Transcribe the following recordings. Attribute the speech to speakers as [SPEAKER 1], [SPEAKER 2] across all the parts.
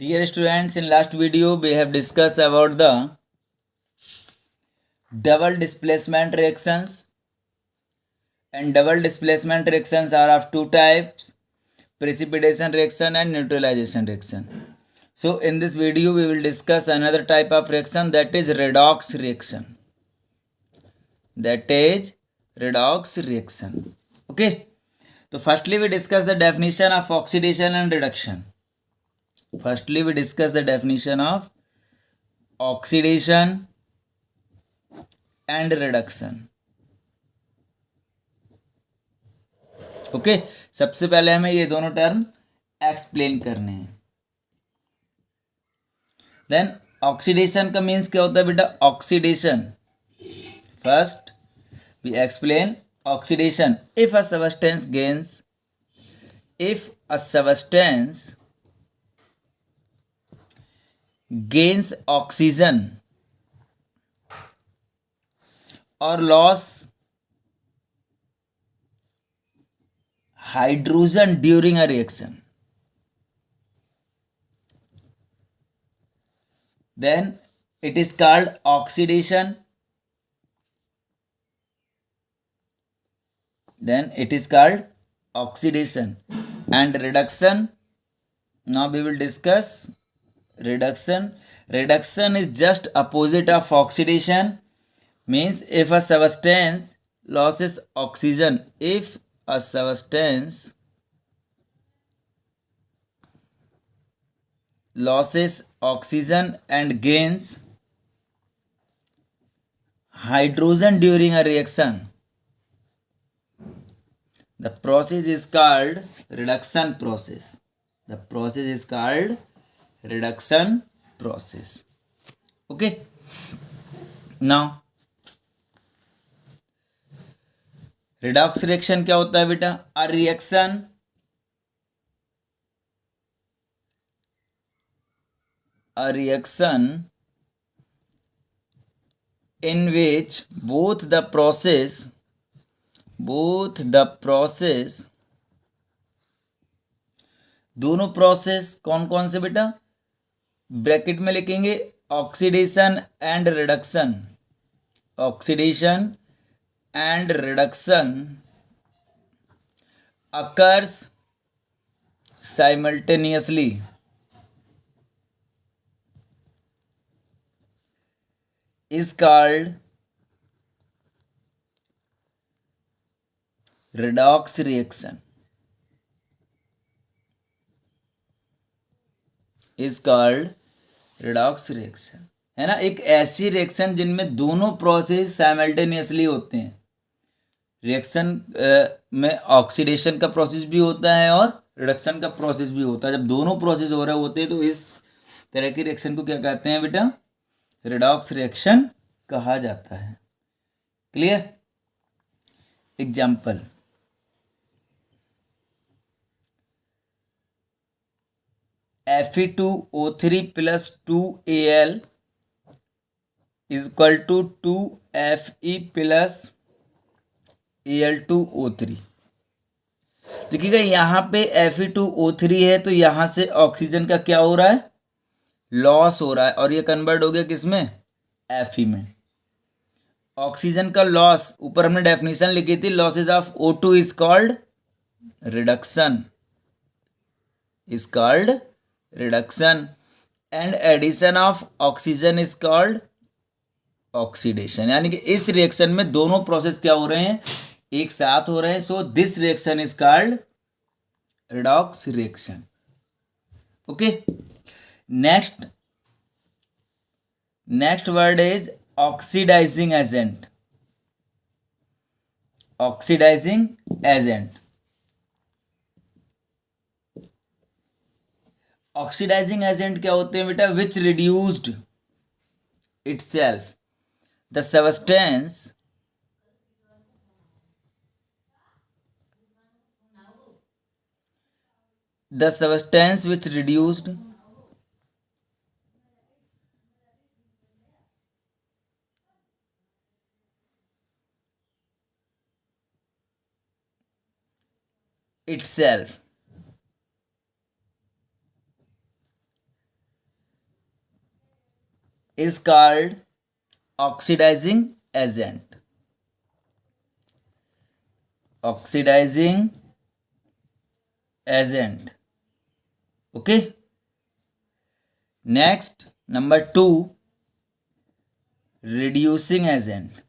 [SPEAKER 1] Dear students, in last video we have discussed about the double displacement reactions, and double displacement reactions are of two types: precipitation reaction and neutralization reaction. So in this video we will discuss another type of reaction, that is redox reaction. Okay, so firstly we discuss the definition of oxidation and reduction. Firstly we discuss the definition of oxidation and reduction. Okay सबसे पहले हमें ये दोनों term explain करने हैं. Then oxidation का means क्या होता है बेटा? Oxidation, first we explain oxidation. If a substance gains oxygen or loss hydrogen during a reaction, then it is called oxidation. And reduction, now we will discuss reduction. Reduction is just opposite of oxidation, means if a substance loses oxygen, if a substance loses oxygen and gains hydrogen during a reaction, the process is called reduction process. The process is called reduction process. Okay, now redox reaction क्या होता है बेटा? A reaction in which both the process दोनों process कौन कौन से बेटा? Bracket में लिखेंगे oxidation and reduction. Oxidation and reduction occurs simultaneously is called redox reaction. is called redox reaction. है ना, एक ऐसी रिएक्शन जिनमें दोनों प्रोसेस साइमल्टेनियसली होते हैं. रिएक्शन में ऑक्सीडेशन का प्रोसेस भी होता है और रिडक्शन का प्रोसेस भी होता है. जब दोनों प्रोसेस हो रहे होते हैं तो इस तरह की रिएक्शन को क्या कहते हैं बेटा? रिडॉक्स रिएक्शन कहा जाता है. Clear? Example, Fe2O3 plus 2Al is equal to 2Fe plus Al2O3. देखिएगा यहाँ पे Fe2O3 है तो यहाँ से ऑक्सीजन का क्या हो रहा है? लॉस हो रहा है, और ये कन्वर्ट हो गया किसमें? Fe में. ऑक्सीजन का लॉस, ऊपर हमने डेफिनेशन लिखी थी, losses of O2 is called reduction, and addition of oxygen is called oxidation. यानी कि इस रिएक्शन में दोनों प्रोसेस क्या हो रहे हैं? एक साथ हो रहे हैं. So this reaction is called redox reaction. Okay, next word is oxidising agent. Oxidising agent क्या होते हैं बेटा? Which reduced itself the substance which reduced itself is called oxidizing agent. Oxidizing agent. Okay. Next, number 2, reducing agent.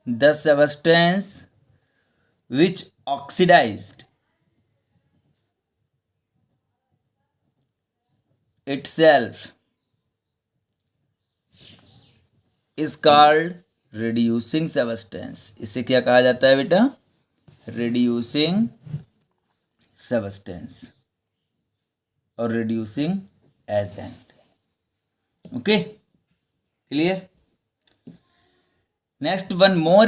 [SPEAKER 1] The substance which oxidized itself is called reducing substance. इसे क्या कहा जाता है बेटा? reducing substance और reducing agent. Okay, clear? Next, one more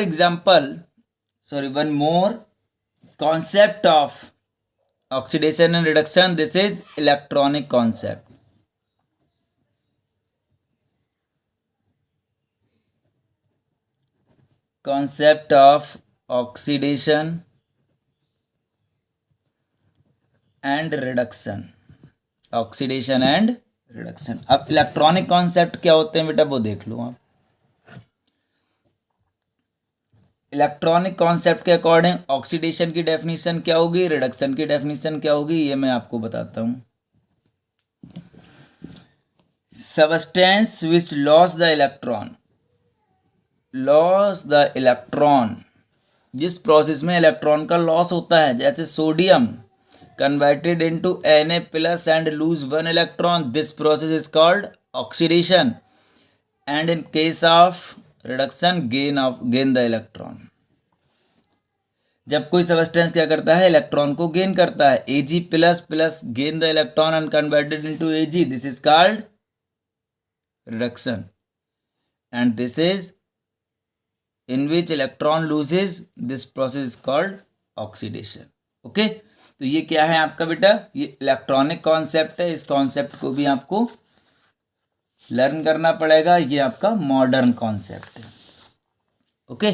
[SPEAKER 1] concept of oxidation and reduction. This is electronic concept. Concept of oxidation and reduction. Oxidation and reduction. अब electronic concept क्या होते हैं बेटा, वो देख लो आप. इलेक्ट्रॉनिक कॉन्सेप्ट के अकॉर्डिंग ऑक्सीडेशन की डेफिनेशन क्या होगी, रिडक्शन की डेफिनेशन क्या होगी, ये मैं आपको बताता हूँ. Substance which loss the electron, जिस प्रोसेस में इलेक्ट्रॉन का लॉस होता है, जैसे sodium converted into Na+ and lose 1 electron, this process is called oxidation. And in case of reduction, gain the electron. जब कोई सबस्टेंस क्या करता है, इलेक्ट्रॉन को गेन करता है, Ag++ gain the electron and converted into Ag, this is called reduction. And this is in which electron loses, this process is called oxidation. Okay, तो ये क्या है आपका बेटा, ये इलेक्ट्रॉनिक कॉन्सेप्ट है. इस कॉन्सेप्ट को भी आपको लर्न करना पड़ेगा. ये आपका मॉडर्न कॉन्सेप्ट है. ओके.